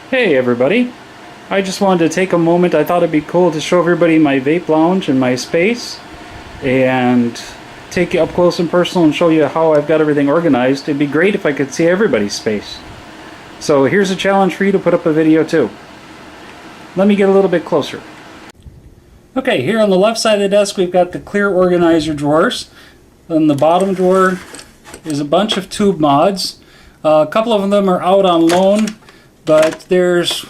Hey everybody, I just wanted to take a moment. I thought it'd be cool to show everybody my vape lounge and my space and take you up close and personal and show you how I've got everything organized. It'd be great if I could see everybody's space. So here's a challenge for you to put up a video too. Let me get a little bit closer. Okay, here on the left side of the desk we've got the clear organizer drawers. In the bottom drawer is a bunch of tube mods. A couple of them are out on loan, but there's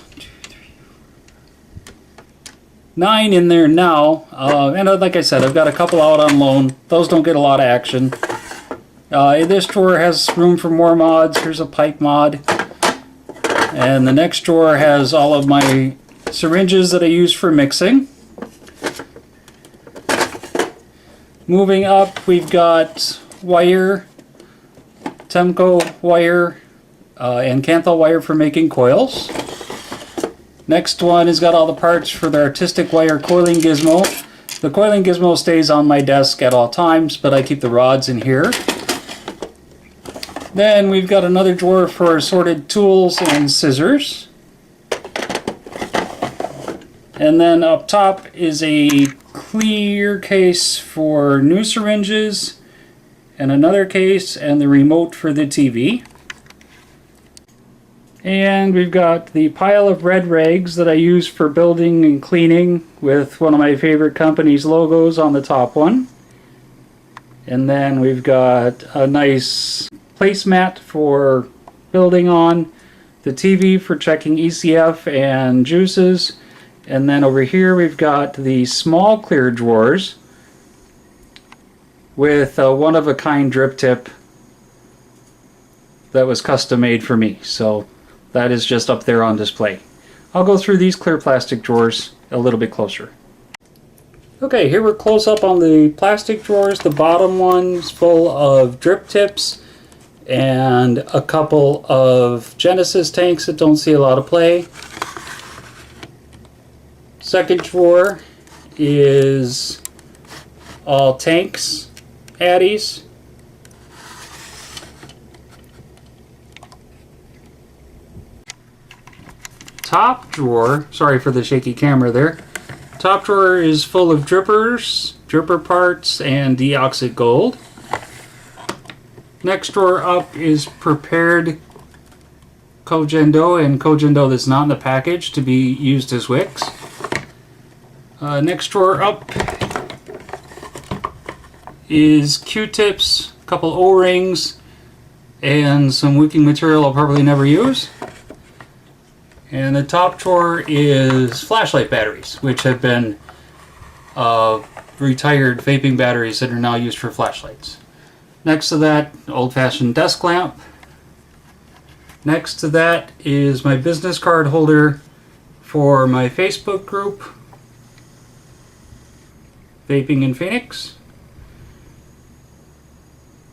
9 in there now, and like I said, I've got a couple out on loan. Those don't get a lot of action. This drawer has room for more mods. Here's a pipe mod. And the next drawer has all of my syringes that I use for mixing. Moving up, we've got wire, Temco wire, and Kanthal wire for making coils. Next one has got all the parts for the artistic wire coiling gizmo. The coiling gizmo stays on my desk at all times, but I keep the rods in here. Then we've got another drawer for assorted tools and scissors. And then up top is a clear case for new syringes, and another case and the remote for the TV. And we've got the pile of red rags that I use for building and cleaning with one of my favorite company's logos on the top one. And then we've got a nice placemat for building on, the TV for checking ECF and juices, and then over here we've got the small clear drawers with a one-of-a-kind drip tip that was custom made for me. So that is just up there on display. I'll go through these clear plastic drawers a little bit closer. Okay, here we're close up on the plastic drawers. The bottom one's full of drip tips and a couple of Genesis tanks that don't see a lot of play. Second drawer is all tanks, addies. Top drawer, sorry for the shaky camera there. Top drawer is full of drippers, dripper parts, and deoxit gold. Next drawer up is prepared Kojendo and Kojendo that's not in the package to be used as wicks. Next drawer up is Q-tips, a couple O-rings, and some wicking material I'll probably never use. And the top drawer is flashlight batteries, which have been retired vaping batteries that are now used for flashlights. Next to that, old-fashioned desk lamp. Next to that is my business card holder for my Facebook group, Vaping in Phoenix.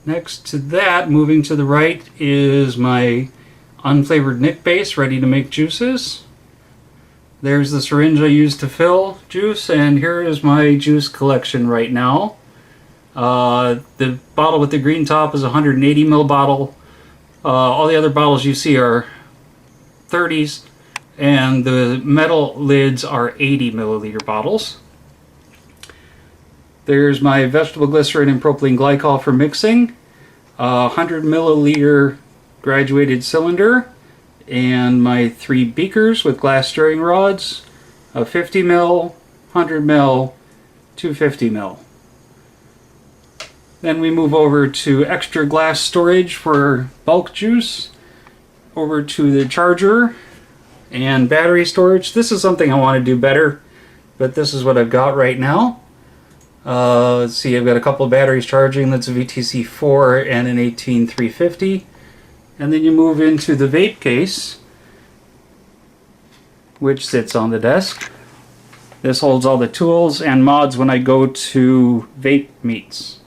Next to that, moving to the right, is my unflavored Nick base ready to make juices. There's the syringe I use to fill juice, and here is my juice collection right now. The bottle with the green top is a 180 ml bottle. All the other bottles you see are 30s, and the metal lids are 80 milliliter bottles. There's my vegetable glycerin and propylene glycol for mixing, a 100 milliliter graduated cylinder, and my 3 beakers with glass stirring rods, a 50 ml, 100 ml, 250 ml. Then we move over to extra glass storage for bulk juice, over to the charger and battery storage. This is something I want to do better, but this is what I've got right now. Let's see, I've got a couple of batteries charging. That's a VTC4 and an 18350. And then you move into the vape case, which sits on the desk. This holds all the tools and mods when I go to vape meets.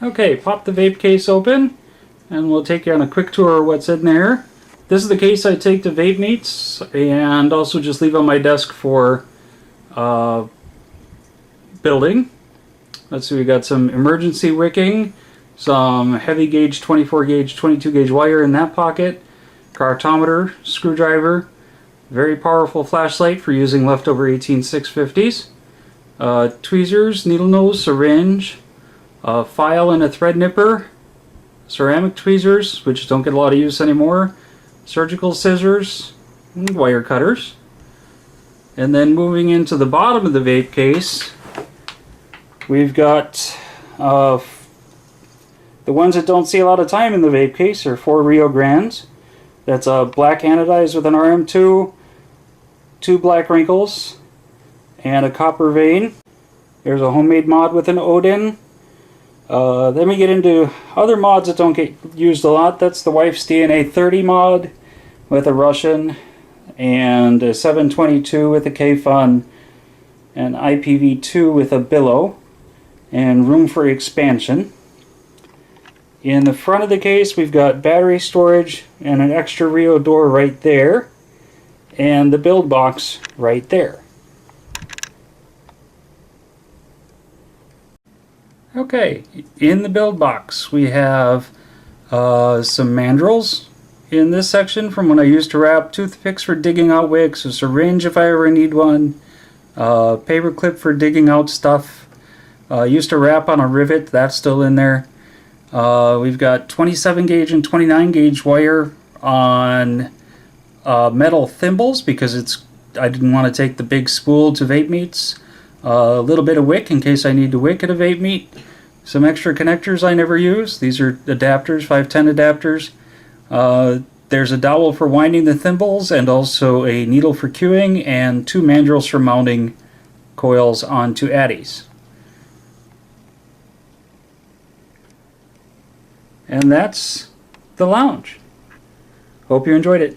Okay, pop the vape case open, and we'll take you on a quick tour of what's in there. This is the case I take to vape meets and also just leave on my desk for building. Let's see, we got some emergency wicking, some heavy gauge 24 gauge, 22 gauge wire in that pocket, cartometer, screwdriver, very powerful flashlight for using leftover 18650s, tweezers, needle nose, syringe, a file and a thread nipper, ceramic tweezers, which don't get a lot of use anymore, surgical scissors, and wire cutters. And then moving into the bottom of the vape case, we've got the ones that don't see a lot of time in the vape case are 4 Rio Grandes. That's a black anodized with an RM2, 2 black wrinkles, and a copper vein. There's a homemade mod with an Odin. Then we get into other mods that don't get used a lot. That's the wife's DNA 30 mod with a Russian, and a 722 with a K-Fun, and IPv2 with a billow, and room for expansion. In the front of the case we've got battery storage and an extra Rio door right there, and the build box right there. Okay, in the build box we have some mandrels in this section from when I used to wrap, toothpicks for digging out wicks, a syringe if I ever need one, paper clip for digging out stuff. Used to wrap on a rivet, that's still in there. We've got 27 gauge and 29 gauge wire on metal thimbles because I didn't want to take the big spool to vape meets. A little bit of wick in case I need to wick at a vape meet. Some extra connectors I never use. These are adapters, 510 adapters. There's a dowel for winding the thimbles and also a needle for queuing and 2 mandrels for mounting coils onto addies. And that's the lounge. Hope you enjoyed it.